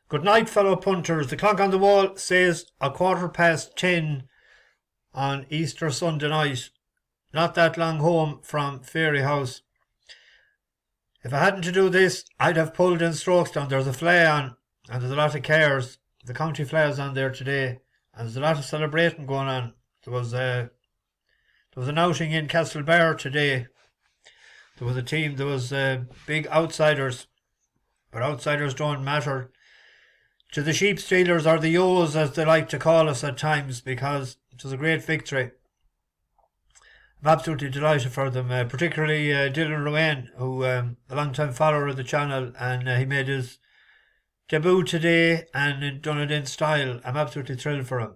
Good night, fellow punters. The clock on the wall says 10:15 on Easter Sunday night. Not that long home from Fairyhouse. If I hadn't to do this, I'd have pulled in strokes down. There's a fly on, and there's a lot of cars. The county fly is on there today, and there's a lot of celebrating going on. There was an outing in Castlebar today. There was a team. There was big outsiders, but outsiders don't matter to the sheep stealers, or the Yo's as they like to call us at times, because it was a great victory. I'm absolutely delighted for them, particularly Dylan Rowan, who a long time follower of the channel, and he made his debut today and done it in style. I'm absolutely thrilled for him.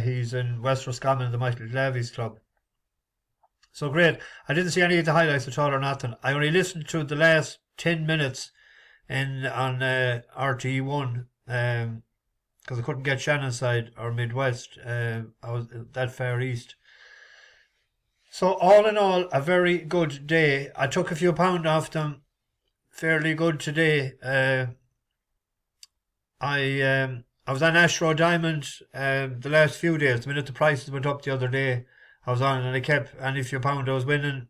He's in West Roscommon, the Michael Glavies club. So great. I didn't see any of the highlights at all or nothing. I only listened to the last 10 minutes on RTE1 because I couldn't get Shannonside or Midwest. I was that far east. So all in all, a very good day. I took a few pound off them. Fairly good today. I was on Astro Diamond the last few days. The minute the prices went up the other day, I was on, and I kept any few pound I was winning.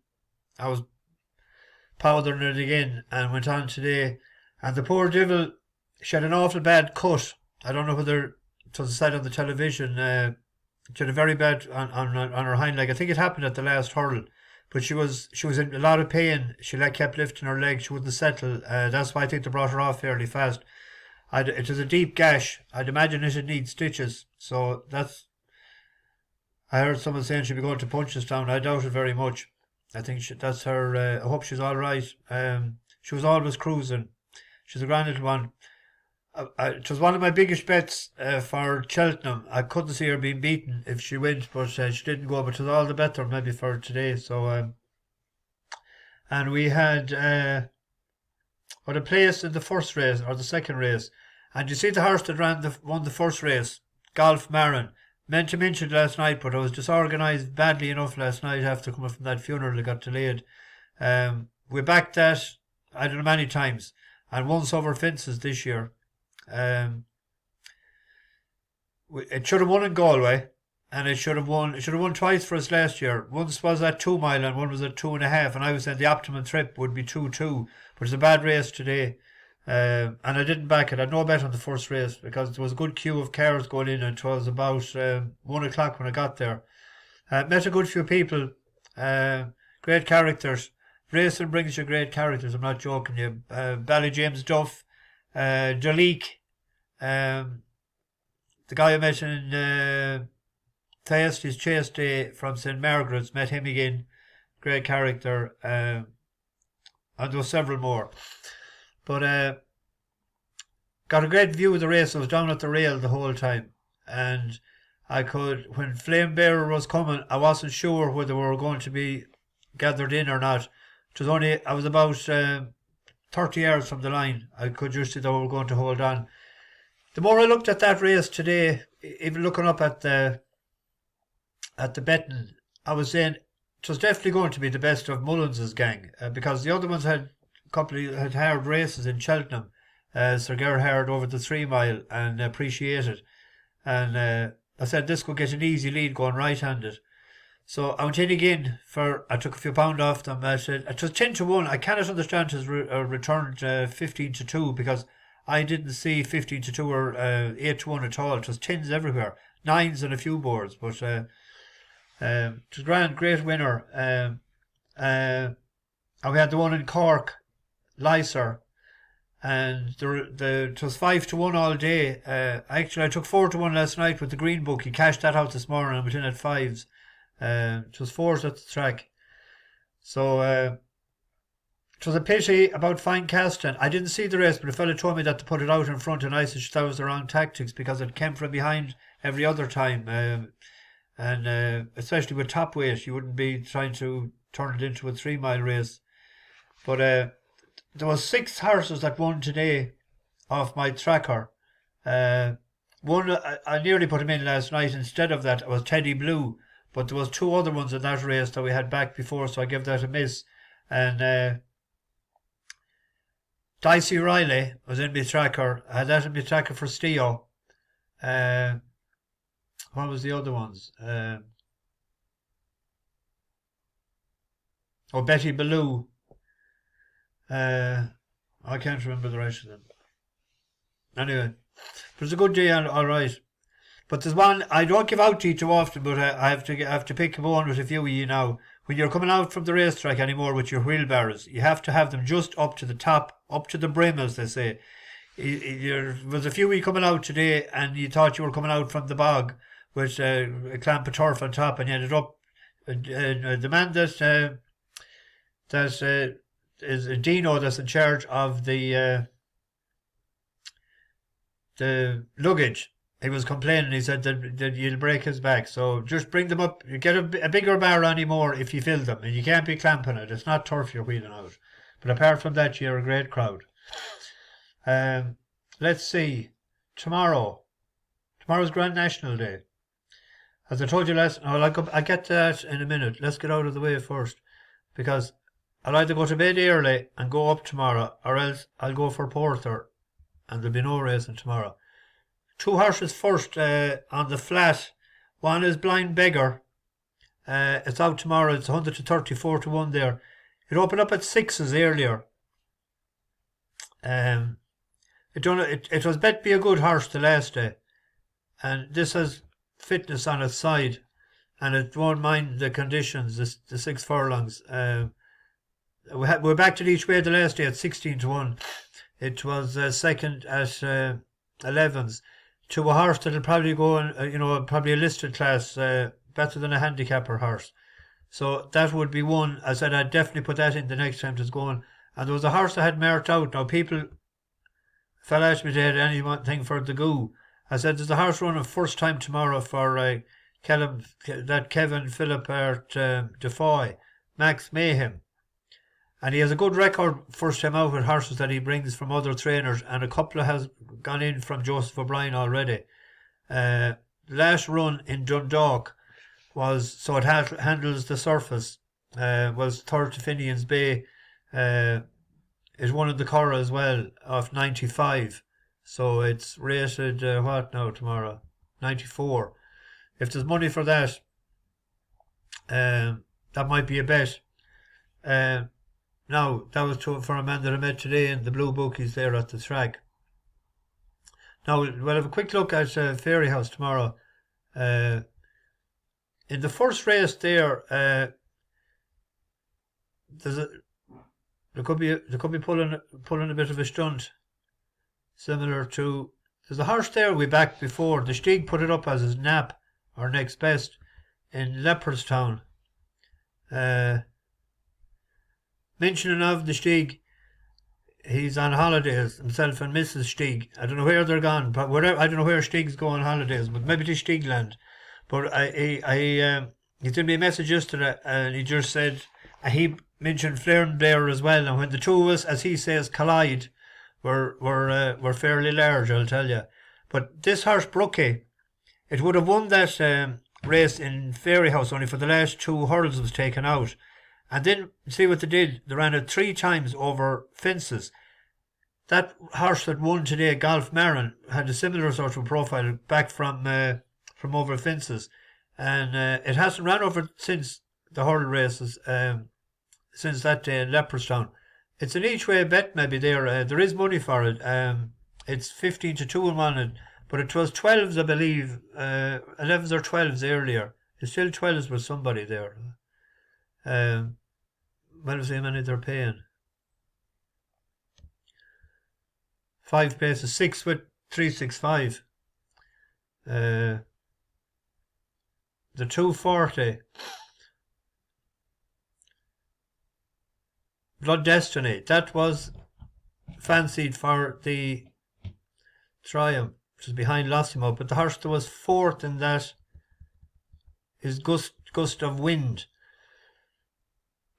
I was powdering it again and went on today. And the poor devil, she had an awful bad cut. I don't know whether it was said on the television. She had a very bad on her hind leg. I think it happened at the last hurl, but she was in a lot of pain. She kept lifting her leg. She wouldn't settle. That's why I think they brought her off fairly fast. It was a deep gash. I'd imagine it'd need stitches. So that's. I heard someone saying she'd be going to Punchestown. I doubt it very much. I think that's her. I hope she's all right. She was always cruising. She's a grand little one. It was one of my biggest bets for Cheltenham. I couldn't see her being beaten if she went, but she didn't go. But it was all the better maybe for today. So, and we had a place in the first race or the second race, and you see the horse that won the first race, Golf Marin. Meant to mention it last night, but I was disorganised badly enough last night after coming from that funeral that got delayed. We backed that I don't know many times, and once over fences this year. It should have won in Galway, and it should have won twice for us last year. Once was at 2 mile and one was at 2.5, and I was saying the optimum trip would be 2-2, but it's a bad race today. And I didn't back it. I had no bet on the first race because there was a good queue of cars going in, and it was about 1 o'clock when I got there. Met a good few people, great characters. Racing brings you great characters, I'm not joking you. Bally James Duff, Dalik, the guy I met in Thayasti's Chase Day from St. Margaret's, met him again, great character, and there were several more. But got a great view of the race. I was down at the rail the whole time, and when Flame Bearer was coming, I wasn't sure whether we were going to be gathered in or not. I was about 30 yards from the line. I could just see that we were going to hold on. The more I looked at that race today, even looking up at the betting, I was saying it was definitely going to be the best of Mullins's gang, because the other ones had hard races in Cheltenham. Sir Gerhard over the 3 mile and Appreciated, and I said this could get an easy lead going right-handed. So I went in again I took a few pound off them. I said it was 10-1. I cannot understand his returned 15-2, because I didn't see 15-2 or 8-1 at all. It was 10s everywhere, 9s and a few boards. But it was grand, great winner. And we had the one in Cork, Lyser, and it was 5-1 all day. Actually, I took 4-1 last night with the green book. He cashed that out this morning and went in at 5s. It was 4s at the track. So it was a pity about fine casting. I didn't see the race, but a fella told me that to put it out in front, and I said that was the wrong tactics, because it came from behind every other time. And especially with top weight, you wouldn't be trying to turn it into a 3 mile race. But there was 6 horses that won today off my tracker. One, I nearly put him in last night. Instead of that, it was Teddy Blue. But there was 2 other ones in that race that we had back before, so I gave that a miss. And Dicey Riley was in my tracker. I had that in my tracker for Steo. Uh, what was the other ones? Betty Ballou. I can't remember the rest of them. Anyway, it was a good day, all right. But there's one I don't give out to you too often, but I have to pick one with a few of you now. When you're coming out from the racetrack anymore with your wheelbarrows, you have to have them just up to the top, up to the brim, as they say. There was a few of you coming out today, and you thought you were coming out from the bog with a clamp of turf on top, and you ended up. The man that is Dino, that's in charge of the luggage. He was complaining. He said that you'll break his back. So just bring them up. You get a bigger bar anymore if you fill them, and you can't be clamping it. It's not turf you're wheeling out. But apart from that, you're a great crowd. Let's see. Tomorrow's Grand National Day. As I told you last, I'll get to that in a minute. Let's get out of the way first, because I'll either go to bed early and go up tomorrow, or else I'll go for Porter, and there'll be no racing tomorrow. 2 horses first on the flat. One is Blind Beggar. It's out tomorrow. It's 100 to 34 to 1 there. It opened up at 6s earlier. It was bet to be a good horse the last day, and this has fitness on its side, and it won't mind the conditions. The 6 furlongs. We're back to each way the last day at 16 to 1. It was second at 11s to a horse that'll probably go in, probably a listed class, better than a handicapper horse. So that would be one. I said I'd definitely put that in the next time it's going. And there was a horse that had marked out. Now people fell asked me if they had anything for the goo. I said there's a horse running first time tomorrow for Kevin Philip Defoy, Max Mayhem. And he has a good record first time out with horses that he brings from other trainers, and a couple has gone in from Joseph O'Brien already. Last run in Dundalk it handles the surface, was third to Finian's Bay. It won in the Curragh as well, off 95. So it's rated, what now tomorrow? 94. If there's money for that, that might be a bet. Now, that was for a man that I met today in the Blue Bookies there at the track. Now, we'll have a quick look at Fairyhouse tomorrow. In the first race there, they could be pulling a bit of a stunt, similar to. There's a horse there we backed before. The Stieg put it up as his nap or next best in Leopardstown. Mentioning of the Stieg, he's on holidays, himself and Mrs. Stieg. I don't know where they're gone, but I don't know where Stieg's going on holidays, but maybe to Stiegland. But he sent me a message yesterday, and he just said he mentioned Flair and Blair as well. And when the two of us, as he says, collide, we're fairly large, I'll tell you. But this horse Brookie, it would have won that race in Fairyhouse, only for the last 2 hurdles was taken out. And then, see what they did. They ran it 3 times over fences. That horse that won today, Golf Marin, had a similar sort of profile back from over fences. And it hasn't ran over since the hurdle races, since that day in Leopardstown. It's an each way bet maybe there. There is money for it. It's 15 to 2 on it. But it was 12s, I believe. 11s or 12s earlier. It's still 12s with somebody there. Well, see how many they're paying. 5 places, 6 with 365. The 240. Blood Destiny. That was fancied for the Triumph, which is behind Lossimo. But the horse that was 4th in that is Gust of Wind.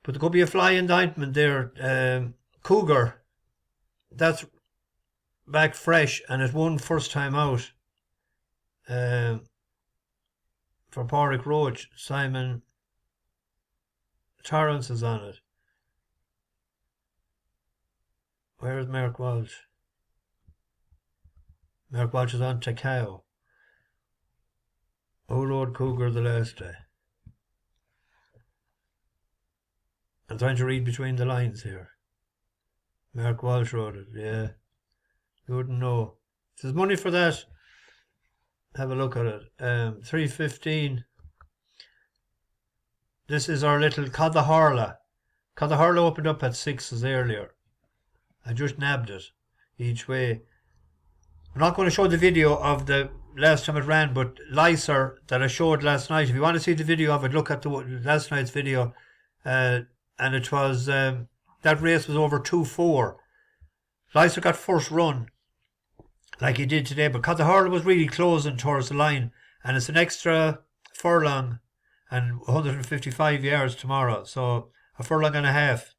But there could be a fly indictment there. Cougar, that's back fresh, and it won first time out. For Porrick Roach, Simon Torrance is on it. Where is Mark Walsh? Mark Walsh is on Takao. Who rode Cougar the last day? I'm trying to read between the lines here. Mark Walsh rode it, yeah. You wouldn't know. If there's money for that, have a look at it. 315. This is our little Cadatharla. Cadatharla opened up at 6s earlier. I just nabbed it each way. I'm not going to show the video of the last time it ran, but Lyser that I showed last night, if you want to see the video of it, look at the last night's video. And it was, that race was over 2-4. Lyser got first run, like he did today, but Cadatharla was really closing towards the line, and it's an extra furlong and 155 yards tomorrow, so a furlong and a half.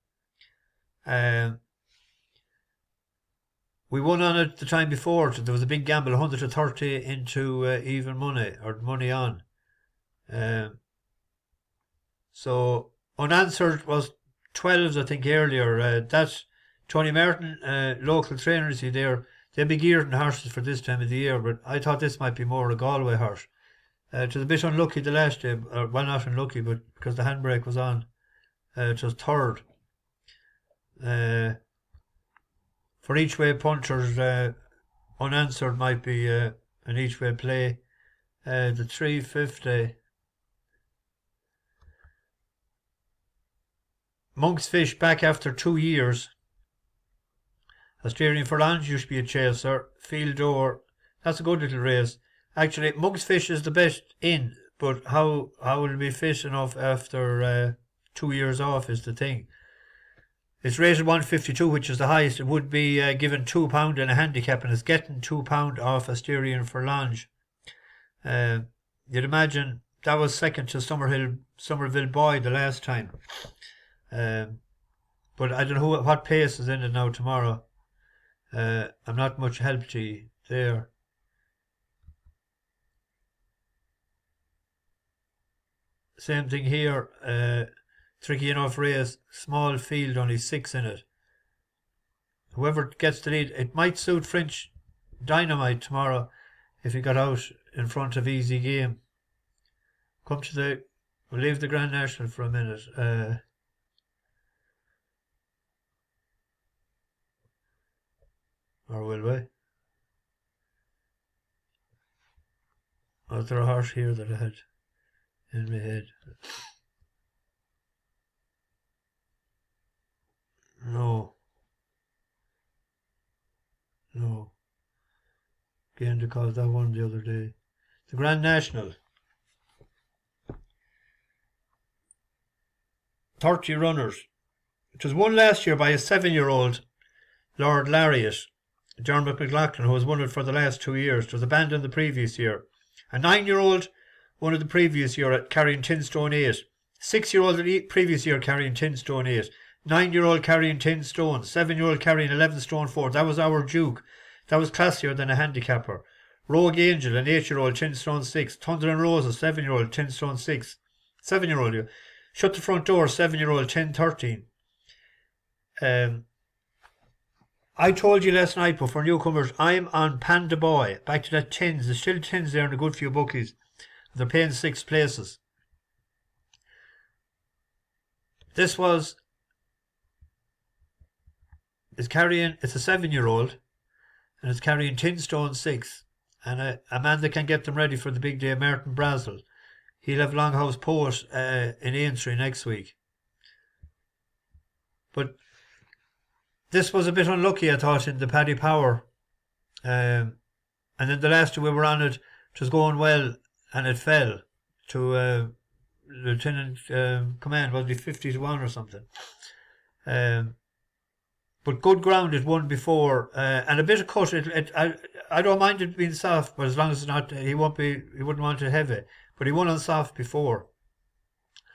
We won on it the time before. There was a big gamble, 100 to 30 into even money, or money on. So unanswered was 12s, I think, earlier. That Tony Martin, local trainer, you see there, they'll be geared in horses for this time of the year, but I thought this might be more a Galway horse. It was a bit unlucky the last day, or well, not unlucky, but because the handbrake was on. It was third. For each way punchers, unanswered might be an each way play. The 350. Monk's Fish back after 2 years. Australian Furlonge used to be a chaser. Field Door, that's a good little race. Actually, Monk's Fish is the best in, but how will it be fit enough after 2 years off is the thing. It's rated 152, which is the highest. It would be given £2 in a handicap, and it's getting £2 off Asterion Furlonge. You'd imagine that was second to Somerville Boy the last time. But I don't know what pace is in it now tomorrow. I'm not much help to you there. Same thing here. Tricky enough race, small field, only 6 in it. Whoever gets the lead, it might suit French Dynamite tomorrow if he got out in front of Easy Game. We'll leave the Grand National for a minute. Or will we? Was there a horse here that I had in my head? No. Again, to call that one the other day. The Grand National. 30 runners. It was won last year by a 7-year-old, Lord Lariat, John McLaughlin, who has won it for the last 2 years. It was abandoned the previous year. A 9-year-old won it the previous year carrying 10 stone 8. 6-year-old the previous year carrying 10 stone 8. 9-year-old carrying 10 stone, 7-year-old carrying 11 stone 4. That was our Duke. That was classier than a handicapper. Rogue Angel, an 8-year-old, 10 stone 6. Thunder and Rose, a 7-year-old, 10 stone 6. 7-year-old. Shut the Front Door, 7-year-old, 10-13. I told you last night before newcomers, I'm on Panda Boy. Back to that 10s. There's still 10s there in a good few bookies. They're paying 6 places. This was... it's a 7-year-old, and it's carrying 10 stone 6, and a man that can get them ready for the big day, Martin Brazel. He'll have Longhouse Poet in Aintree next week. But this was a bit unlucky, I thought, in the Paddy Power. And then the last two we were on it was going well, and it fell to Lieutenant Command, was it 50 to 1 or something. But good ground it won before, and a bit of cut. I don't mind it being soft, but as long as it's not, he wouldn't want it heavy. But he won on soft before,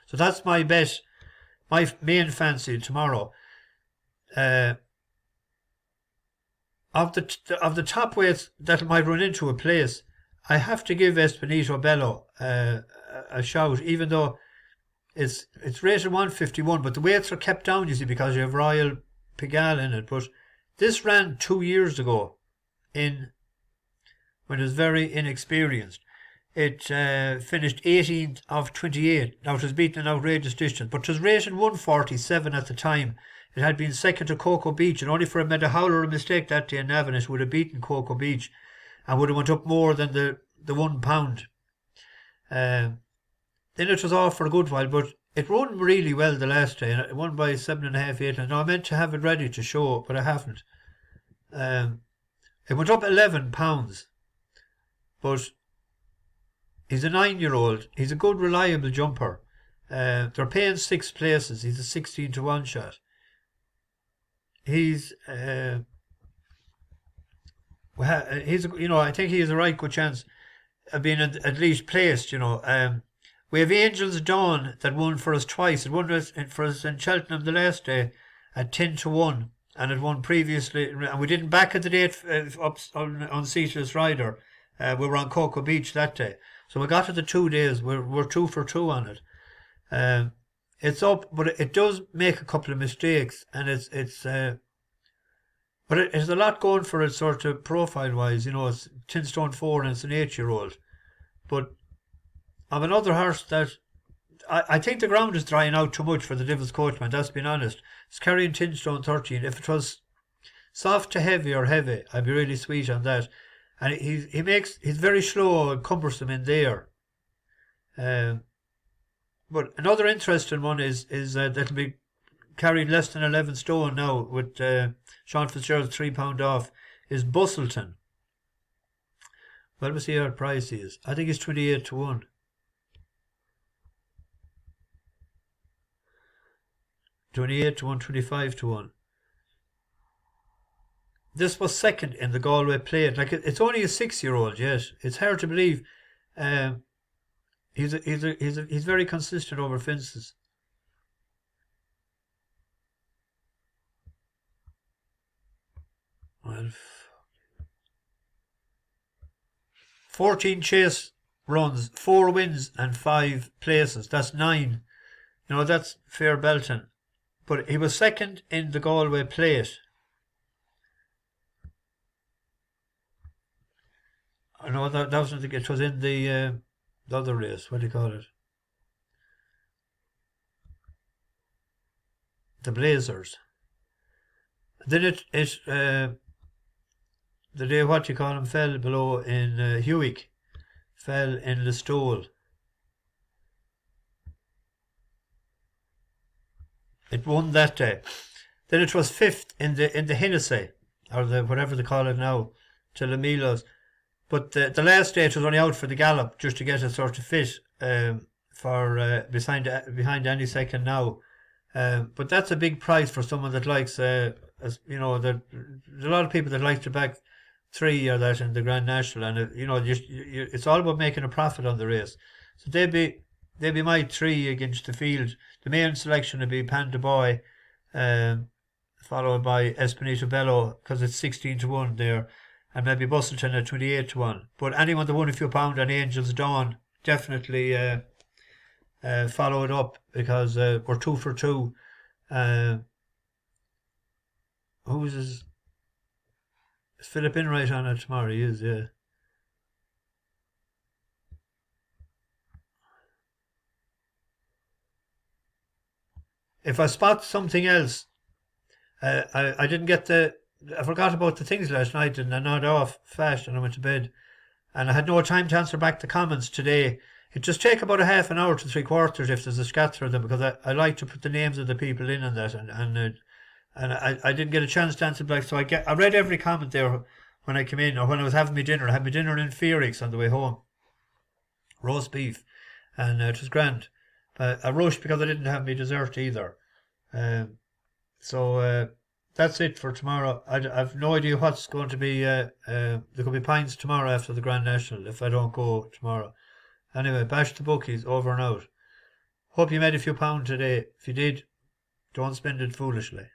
so that's my bet, my main fancy tomorrow. Of the top weights that might run into a place, I have to give Espanito Bello a shout, even though it's rated 151, but the weights are kept down, you see, because you have Royal Pigalle in it, but This ran 2 years ago in when it was very inexperienced. It finished 18th of 28. Now it was beaten an outrageous distance, but it was rated 147 at the time. It had been second to Cocoa Beach, and only for a made a howler mistake that day in Navan, it would have beaten Cocoa Beach and would have went up more than the £1. Then it was off for a good while, but it run really well the last day, and it won by 7.5, 8. And I meant to have it ready to show, but I haven't. It went up £11, but he's a 9-year-old. He's a good, reliable jumper. They're paying 6 places. He's a 16 to 1 shot. He's I think he has a right good chance of being at least placed. We have Angels Dawn that won for us twice. It won for us in Cheltenham the last day at 10 to 1, and it won previously. And we didn't back at the date up on Ceaseless Rider. We were on Cocoa Beach that day, so we got it the 2 days. We're 2 for 2 on it. It's up, but it does make a couple of mistakes, and but it has a lot going for it, sort of profile wise. It's 10 stone 4 and it's an 8-year-old. But of another horse that I think the ground is drying out too much for the Devil's Coachman. That's been honest. It's carrying 10 stone 13. If it was soft to heavy or heavy, I'd be really sweet on that. And he's very slow and cumbersome in there. But another interesting one is that'll be carrying less than 11 stone now with Sean Fitzgerald's £3 off, is Busselton. Well, we'll see what price he is. I think he's 28 to 1. $28 to 1, 25 to 1. This was second in the Galway Plate. Like, it's only a 6-year-old yet. It's hard to believe. He's very consistent over fences. Well, 14 chase runs, 4 wins and 5 places. That's 9. That's fair belting. But he was second in the Galway Plate. No, that wasn't it was in the other race. What do you call it? The Blazers. Then the day fell below in Hewick, fell in Listowel. It won that day. Then it was 5th in the Hennessy, or the whatever they call it now, to the Milos. But the last day it was only out for the gallop, just to get it sort of fit for behind any second now. But that's a big price for someone that likes, there's a lot of people that like to back 3 or that in the Grand National, and it's all about making a profit on the race. So they'd be my 3 against the field. The main selection would be Panda Boy, followed by Espanito Bello, because it's 16 to 1 there, and maybe Busselton at 28 to 1. But anyone that won a few pound on Angels Dawn, definitely follow it up, because we're 2 for 2. Who's is Philip Inright on it tomorrow? He is, yeah. If I spot something else, I didn't get I forgot about the things last night, and I nodded off fast and I went to bed, and I had no time to answer back the comments today. It just take about a half an hour to 3/4 if there's a scatter of them, because I like to put the names of the people in on that, and I didn't get a chance to answer back, so I read every comment there when I came in, or when I was having my dinner. I had my dinner in Fairyhouse on the way home, roast beef, and it was grand. But I rushed because I didn't have my dessert either. So that's it for tomorrow. I've no idea what's going to be. There could be pints tomorrow after the Grand National if I don't go tomorrow. Anyway, bash the bookies, over and out. Hope you made a few pounds today. If you did, don't spend it foolishly.